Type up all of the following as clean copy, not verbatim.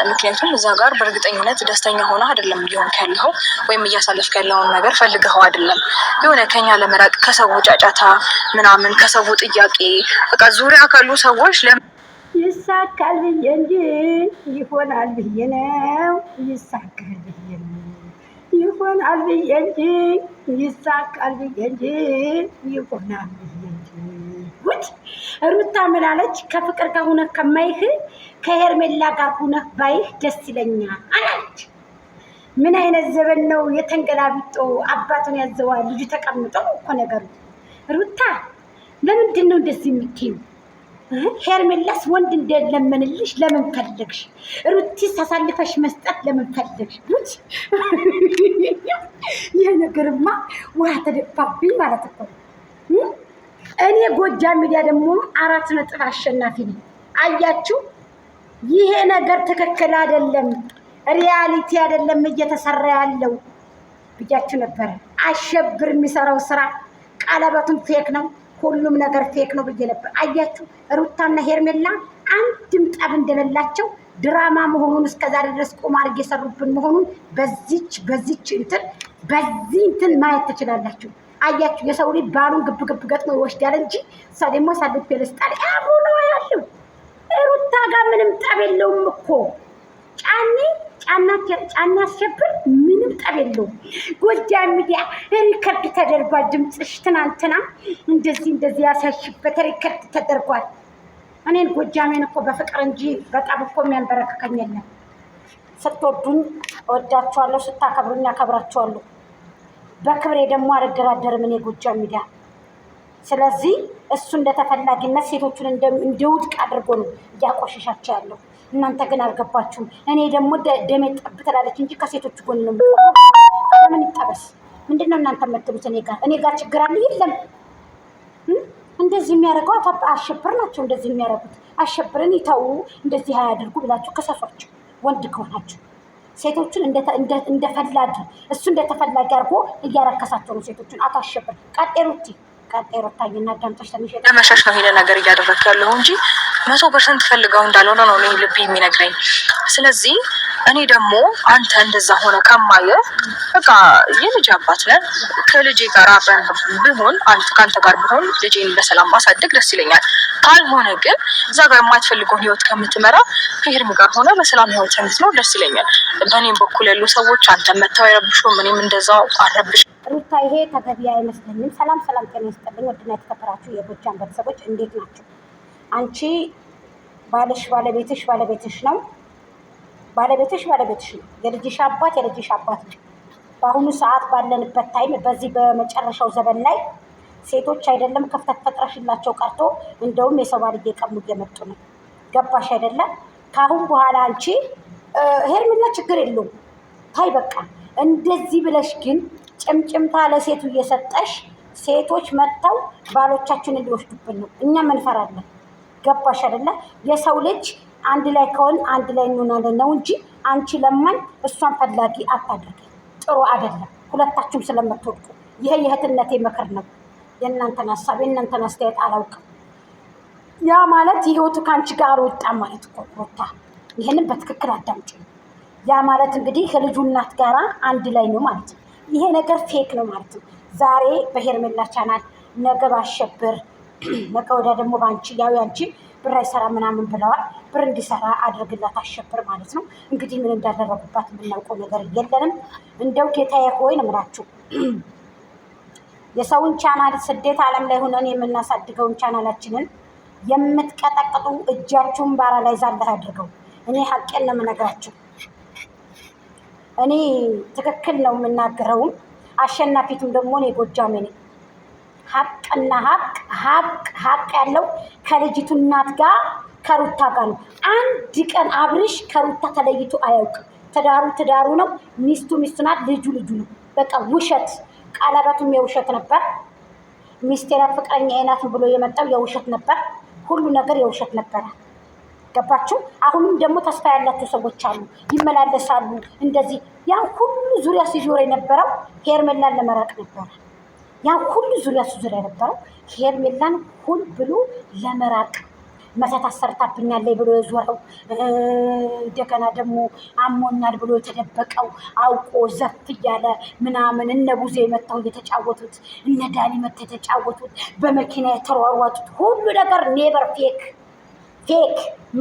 ምክንያቱም እዛ ጋር በእርግጠኝነት ደስተኛ ሆነ አይደለም እየሆንክ ያለኸው ወይም እያሳለፍክ ያለውን ነገር ፈልገኸው አይደለም። የሆነ ከኛ ለመራቅ ከሰው ጫጫታ ምናምን ከሰው ጥያቄ በቃ ዙሪያ ካሉ ሰዎች ይሳካል ብዬ እንጂ ይሆናል ብዬ ነው። ይሳካል ብዬ ነው ይሆናል ብዬ እንጂ ይሳካል ብዬ እንጂ ይሆናል ብዬ እንጂ። ጉድ ሩታ ምን አለች? ከፍቅር ጋር ሆነህ ከማይህ ከሄርሜላ ጋር ሆነህ ባይህ ደስ ይለኛል አለች። ምን አይነት ዘበን ነው? የተንገላቢጦ አባቱን ያዘዋል ልጁ ተቀምጦ እኮ ነገሩ። ሩታ ለምንድን ነው እንደዚህ የምትይው? ሄርሜላስ ወንድ እንደለመንልሽ ለምን ፈለግሽ? ሩቲስ አሳልፈሽ መስጠት ለምን ፈለግሽ? ጉድ ይሄ ነገርማ ውሃ ተደፋብኝ ማለት እኮ። እኔ ጎጃም ሚዲያ ደግሞ 4 ነጥብ አሸናፊ ነኝ። አያችሁ፣ ይሄ ነገር ትክክል አይደለም፣ ሪያሊቲ አይደለም እየተሰራ ያለው ብያችሁ ነበረ። አሸብር የሚሰራው ስራ ቀለበቱን ፌክ ነው፣ ሁሉም ነገር ፌክ ነው ብዬ ነበር። አያችሁ ሩታና ሄርሜላ አንድም ጠብ እንደሌላቸው ድራማ መሆኑን እስከዛሬ ድረስ ቁማር እየሰሩብን መሆኑን በዚህ እንትን ማየት ትችላላችሁ። አያችሁ የሰው ልጅ ባሉን ግብ ገጥሞ ይወስዳል እንጂ እሷ ደግሞ ሳልፍ ልስጣል አብሮ ነው ያለው። ሩታ ጋር ምንም ጠብ የለውም እኮ ጫና ያስሸብር ምንም ጠብ የለውም። ጎጃም ሚዲያ ሪከርድ ተደርጓል። ድምፅሽ ትናንትና እንደዚህ ያሳሽበት ሪከርድ ተደርጓል። እኔን ጎጃሜን እኮ በፍቅር እንጂ በጣም እኮ የሚያንበረክከኝ የለም። ስትወዱኝ እወዳችኋለሁ፣ ስታከብሩኝ አከብራችኋለሁ። በክብሬ ደግሞ አልደራደርም እኔ ጎጃም ሚዲያ። ስለዚህ እሱ እንደተፈላጊነት ሴቶቹን እንደውድቅ አድርጎ ነው እያቆሸሻቸው ያለው። እናንተ ግን አልገባችሁም። እኔ ደግሞ ደሜ ጠብ ትላለች እንጂ ከሴቶቹ ጎን ነው የምቆመው። ለምን ይጠበስ? ምንድነው እናንተ የምትሉት? እኔ ጋር ችግር አለ? የለም። እንደዚህ የሚያደርገው አሸብር ናቸው። እንደዚህ የሚያደርጉት አሸብርን ይተው፣ እንደዚህ አያደርጉ ብላችሁ ከሰሷቸው። ወንድ ከሆናችሁ ሴቶቹን እንደፈላጊ እሱ እንደተፈላጊ አድርጎ እያረከሳቸው ነው ሴቶቹን። አታሸብር ቀጤሩቲ ሩታዬና ዳምጠሽ ትንሽ ለመሸሽ ነው ይሄን ነገር እያደረክ ያለው እንጂ 100% ፈልገው እንዳልሆነ ነው እኔ ልብ የሚነግረኝ። ስለዚህ እኔ ደግሞ አንተ እንደዛ ሆነ ከማየ በቃ የልጅ አባት ነህ። ከልጄ ጋር አብረን ብሆን ከአንተ ጋር ብሆን ልጄን በሰላም ማሳደግ ደስ ይለኛል። ካልሆነ ግን እዛ ጋር የማትፈልገውን ህይወት ከምትመራ ከሄርሜ ጋር ሆነ በሰላም ህይወት እንድትኖር ደስ ይለኛል። በእኔም በኩል ያሉ ሰዎች አንተ መተው አይረብሹም፣ እኔም እንደዛው አልረብሽም። ሩታ ይሄ ተገቢ አይመስለኝም። ሰላም ጤና ይስጥልኝ። ውድና የተከበራችሁ የጎጃም ቤተሰቦች እንዴት ናቸው? አንቺ ባለቤትሽ ነው። የልጅሽ አባት ነው። በአሁኑ ሰዓት ባለንበት ታይም በዚህ በመጨረሻው ዘመን ላይ ሴቶች አይደለም ክፍተት ፈጥረሽላቸው ቀርቶ እንደውም የሰው ባል እየቀሙ እየመጡ ነው። ገባሽ አይደለም? ከአሁን በኋላ አንቺ ሄርሜላ ችግር የለውም ታይ በቃ እንደዚህ ብለሽ ግን ጭምጭምታ ለሴቱ እየሰጠሽ ሴቶች መጥተው ባሎቻችንን ሊወስዱብን ነው። እኛም እንፈራለን። ገባሽ አይደለ? የሰው ልጅ አንድ ላይ ከሆን አንድ ላይ እንሆናለን ነው እንጂ አንቺ ለማኝ እሷን ፈላጊ አታድርጊ። ጥሩ አይደለም። ሁለታችሁም ስለምትወድቁ ይሄ የእህትነቴ ምክር ነው። የእናንተን ሀሳብ የእናንተን አስተያየት አላውቅም። ያ ማለት ህይወቱ ከአንቺ ጋር አልወጣም ማለት እኮ ሩታ፣ ይህንን በትክክል አዳምጪ። ያ ማለት እንግዲህ ከልጁ እናት ጋራ አንድ ላይ ነው ማለት ነው። ይሄ ነገር ፌክ ነው ማለት ነው። ዛሬ በሄርሜላ ቻናል ነገ ባሸብር ነገ ወዲያ ደግሞ በአንቺ ያው ያንቺ ብር አይሰራ ምናምን ብለዋል። ብር እንዲሰራ አድርግላት አሸብር ማለት ነው። እንግዲህ ምን እንዳደረጉባት የምናውቀው ነገር የለንም። እንደው ጌታዬ ሆይ ነው የምላችሁ። የሰውን ቻናል ስደት ዓለም ላይ ሆነን የምናሳድገውን ቻናላችንን የምትቀጠቅጡ እጃችሁን ባራ ላይ ዛለህ አድርገው። እኔ ሀቄን ነው የምነግራችሁ። እኔ ትክክል ነው የምናገረውም አሸናፊቱም ደግሞ እኔ ጎጃሜ ነኝ። ሀቅና ሀቅ ያለው ከልጅቱ እናት ጋር ከሩታ ጋር ነው። አንድ ቀን አብርሽ ከሩታ ተለይቶ አያውቅም። ትዳሩ ነው። ሚስቱ ናት። ልጁ ነው። በቃ ውሸት። ቀለበቱም የውሸት ነበር። ሚስቴ ናት ፍቅረኛዬ ናት ብሎ የመጣው የውሸት ነበር። ሁሉ ነገር የውሸት ነበረ። ገባችሁ? አሁንም ደግሞ ተስፋ ያላቸው ሰዎች አሉ፣ ይመላለሳሉ። እንደዚህ ያን ሁሉ ዙሪያ ሲዞር የነበረው ሄርሜላን ለመራቅ ነበረ። ያን ሁሉ ዙሪያ ሲዞር የነበረው ሄርሜላን ሁል ብሎ ለመራቅ መተት አሰርታብኛለች ብሎ የዞረው እንደገና ደግሞ አሞኛል ብሎ የተደበቀው አውቆ ዘፍ እያለ ምናምን እነ ቡዜ መጥተው እየተጫወቱት እነ ዳኒ መጥተው የተጫወቱት በመኪና የተሯሯጡት ሁሉ ነገር ኔቨር ፌክ።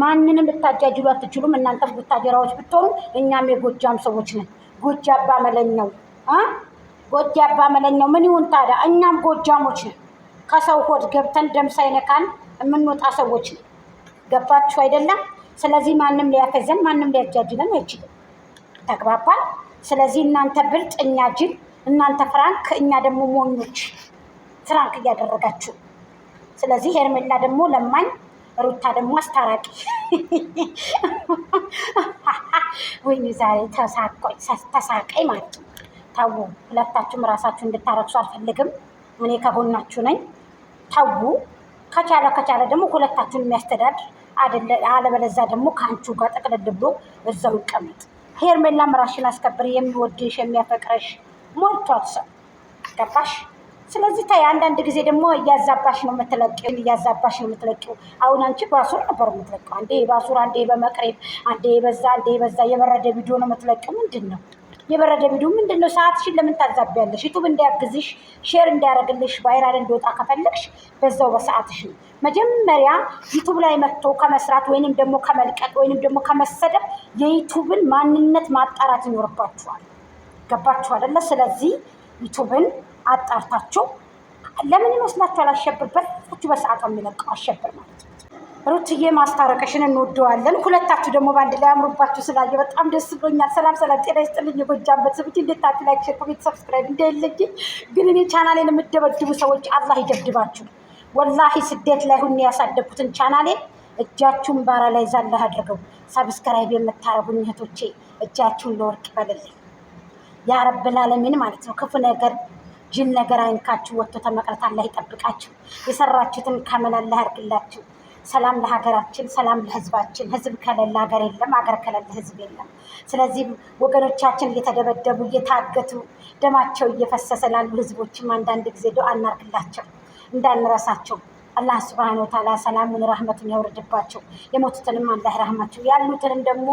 ማንንም ልታጃጅሉ አትችሉም። እናንተም ቡታጀራዎች ብትሆኑ እኛም የጎጃም ሰዎች ነን። ጎጃባ መለኛው ምን ይሁን ታዲያ? እኛም ጎጃሞች ነን። ከሰው ሆድ ገብተን ደም ሳይነካን የምንወጣ ሰዎች ነን። ገባችሁ አይደለም? ስለዚህ ማንም ሊያፈዘን ማንም ሊያጃጅለን አይችልም። ተግባባል? ስለዚህ እናንተ ብልጥ፣ እኛ ጅል፣ እናንተ ፍራንክ፣ እኛ ደግሞ ሞኞች ፍራንክ እያደረጋችሁ። ስለዚህ ሄርሜላ ደግሞ ለማኝ፣ ሩታ ደግሞ አስታራቂ። ወይኔ ዛሬ ተሳቀኝ ማለት ነው። ተው፣ ሁለታችሁም ራሳችሁ እንድታረግሱ አልፈልግም። እኔ ከጎናችሁ ነኝ። ተው፣ ከቻለ ደግሞ ሁለታችሁን የሚያስተዳድር አለበለዚያ ደግሞ ከአንቺ ጋር ጠቅልል ብሎ እዛው ይቀመጥ። ሄርሜላም ራስሽን አስከብሪ። የሚወድሽ የሚያፈቅረሽ ሞልቷል ሰው። ገባሽ? ስለዚህ ታይ አንዳንድ ጊዜ ደግሞ እያዛባሽ ነው የምትለቂው። አሁን አንቺ ባሱር ነበር የምትለቂው። አንዴ ባሱር፣ አንዴ በመቅረብ፣ አንዴ በዛ የበረደ ቪዲዮ ነው የምትለቂው። ምንድን ነው የበረደ ቪዲዮ? ምንድን ነው? ሰዓትሽን ለምን ታዛቢያለሽ? ዩቱብ እንዲያግዝሽ ሼር እንዲያደርግልሽ ቫይራል እንዲወጣ ከፈለግሽ በዛው በሰዓትሽ ነው። መጀመሪያ ዩቱብ ላይ መጥቶ ከመስራት ወይንም ደግሞ ከመልቀቅ ወይንም ደግሞ ከመሰደብ የዩቱብን ማንነት ማጣራት ይኖርባችኋል። ገባችሁ አይደለ? ስለዚህ ዩቱብን አጣርታችሁ ለምን ይመስላችኋል? አሸብርበት በሰዓቱ የሚለቀው አሸብር ማለት ነው። ሩትዬ ማስታረቅሽን እንወደዋለን። ሁለታችሁ ደግሞ በአንድ ላይ አምሮባችሁ ስላየ በጣም ደስ ብሎኛል። ሰላም ጤና ይስጥልኝ። የጎጃም ቤተሰቦች እንዴት ታችሁ? ላይክ፣ ሼር፣ ኮሜንት፣ ሰብስክራይብ እንዳይለኝ። ግን እኔ ቻናሌን የምትደበድቡ ሰዎች አላህ ይደብድባችሁ። ወላሂ ስደት ላይ ሁኔ ያሳደግኩትን ቻናሌን እጃችሁን ባራ ላይ ዛለህ አድርገው ሰብስክራይብ የምታረጉኝ እህቶቼ እጃችሁን ለወርቅ ይበልልኝ ያ ረብል ዓለሚን ማለት ነው። ክፉ ነገር ጅል ነገር አይንካችሁ። ወጥቶ ተመቅረት አላህ ይጠብቃችሁ። የሰራችሁትን ካመል አላህ ያርግላችሁ። ሰላም ለሀገራችን፣ ሰላም ለህዝባችን። ህዝብ ከሌለ ሀገር የለም፣ ሀገር ከሌለ ህዝብ የለም። ስለዚህ ወገኖቻችን እየተደበደቡ እየታገቱ ደማቸው እየፈሰሰ ላሉ ህዝቦችም አንዳንድ ጊዜ ዱዓ እናርግላቸው እንዳንረሳቸው። አላህ ሱብሃነሁ ወተዓላ ሰላሙን ረህመቱን ያወርድባቸው። የሞቱትንም አላህ ረህማቸው፣ ያሉትንም ደግሞ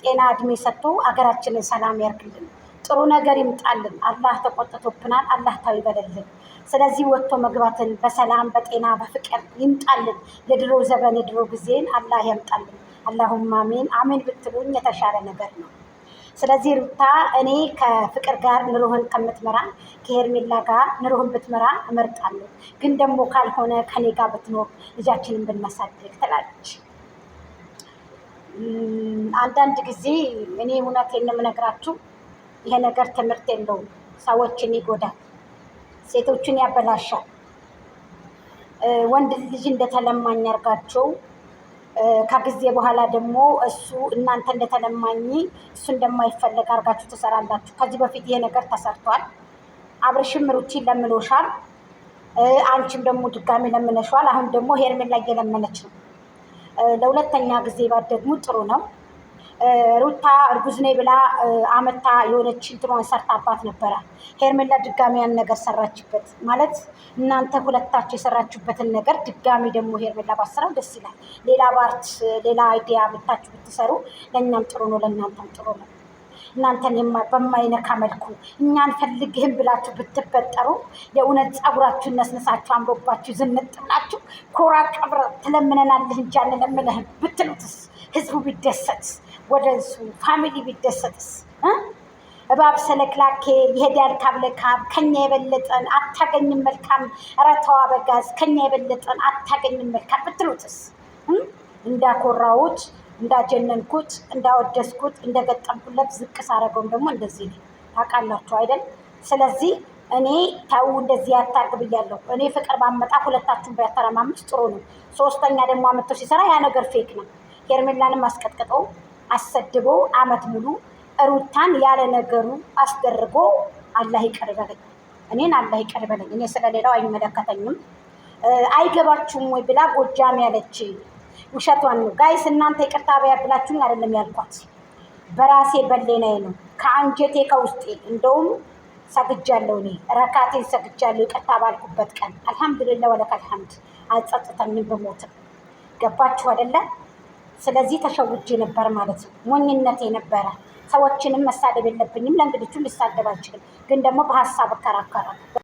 ጤና እድሜ ሰጥቶ ሀገራችንን ሰላም ያርግልን። ጥሩ ነገር ይምጣልን። አላህ ተቆጥቶብናል። አላህ ታው ይበለልን። ስለዚህ ወጥቶ መግባትን በሰላም በጤና በፍቅር ይምጣልን። የድሮ ዘመን የድሮ ጊዜን አላህ ያምጣልን። አላሁማ አሜን አሜን ብትሉኝ የተሻለ ነገር ነው። ስለዚህ ሩታ እኔ ከፍቅር ጋር ኑሮህን ከምትመራ ከሄርሜላ ጋር ኑሮህን ብትመራ እመርጣለሁ። ግን ደግሞ ካልሆነ ከኔ ጋር ብትኖር ልጃችንን ብናሳድግ ትላለች። አንዳንድ ጊዜ እኔ እውነቴን ነው የምነግራችሁ፣ ይሄ ነገር ትምህርት የለውም። ሰዎችን ይጎዳል፣ ሴቶችን ያበላሻል። ወንድ ልጅ እንደተለማኝ አድርጋችሁ ከጊዜ በኋላ ደግሞ እሱ እናንተ እንደተለማኝ እሱ እንደማይፈለግ አድርጋችሁ ትሰራላችሁ። ከዚህ በፊት ይሄ ነገር ተሰርቷል። አብርሽም ሩቲን ለምኖሻል፣ አንቺም ደግሞ ድጋሚ ለምነሻል። አሁን ደግሞ ሄርሜላ እየለመነች ነው። ለሁለተኛ ጊዜ ባትደግሙ ጥሩ ነው። ሩታ እርጉዝ ነኝ ብላ አመታ የሆነች እንትኗን ሰርታባት ነበረ። ሄርሜላ ድጋሚ ያን ነገር ሰራችበት ማለት እናንተ ሁለታችሁ የሰራችሁበትን ነገር ድጋሚ ደግሞ ሄርሜላ ባሰራው ደስ ይላል። ሌላ ባርት ሌላ አይዲያ ብታችሁ ብትሰሩ ለእኛም ጥሩ ነው፣ ለእናንተም ጥሩ ነው። እናንተን በማይነካ መልኩ እኛን ፈልግህም ብላችሁ ብትበጠሩ የእውነት ጸጉራችሁን ነስነሳችሁ አምሮባችሁ ዝንጥ ብላችሁ ኮራ ቀብረ ትለምነናለህ እንጂ አንለምንህም ብትሉትስ ህዝቡ ቢደሰት ወደ እሱ ፋሚሊ ቢደሰትስ? እባብ ሰለክላኬ ይሄዳል ካብለካብ ከኛ የበለጠን አታገኝም መልካም ረተዋ በጋዝ ከኛ የበለጠን አታገኝም መልካም ብትሉትስ? እንዳኮራሁት እንዳጀነንኩት እንዳወደስኩት እንደገጠምኩለት ዝቅ ሳረገውም ደግሞ እንደዚህ ነው። ታውቃላችሁ አይደል? ስለዚህ እኔ ተው እንደዚህ ያታርግ ብያለሁ። እኔ ፍቅር ባመጣ ሁለታችሁን ቢያተረማምስ ጥሩ ነው። ሶስተኛ ደግሞ አመጥቶ ሲሰራ ያ ነገር ፌክ ነው። ሄርሜላንም አስቀጥቅጠው አሰድቦ አመት ሙሉ ሩታን ያለ ነገሩ አስደርጎ አላህ ይቅር በለኝ፣ እኔን አላህ ይቅር በለኝ። እኔ ስለሌላው አይመለከተኝም። አይገባችሁም ወይ ብላ ጎጃም ያለች ውሸቷን ነው። ጋይስ እናንተ ይቅርታ ባያብላችሁኝ አይደለም ያልኳት፣ በራሴ በሌናዬ ነው ከአንጀቴ ከውስጤ። እንደውም ሰግጃለሁ፣ እኔ ረካቴን ሰግጃለሁ ይቅርታ ባልኩበት ቀን። አልሐምዱሊላህ ወለከል ሐምድ። አልጸጽተኝም በሞትም ገባችሁ አይደለ? ስለዚህ ተሸውጄ ነበር ማለት ነው። ሞኝነቴ ነበረ። ሰዎችንም መሳደብ የለብኝም። ለእንግዲቹ ልሳደብ አልችልም፣ ግን ደግሞ በሀሳብ እከራከራለሁ።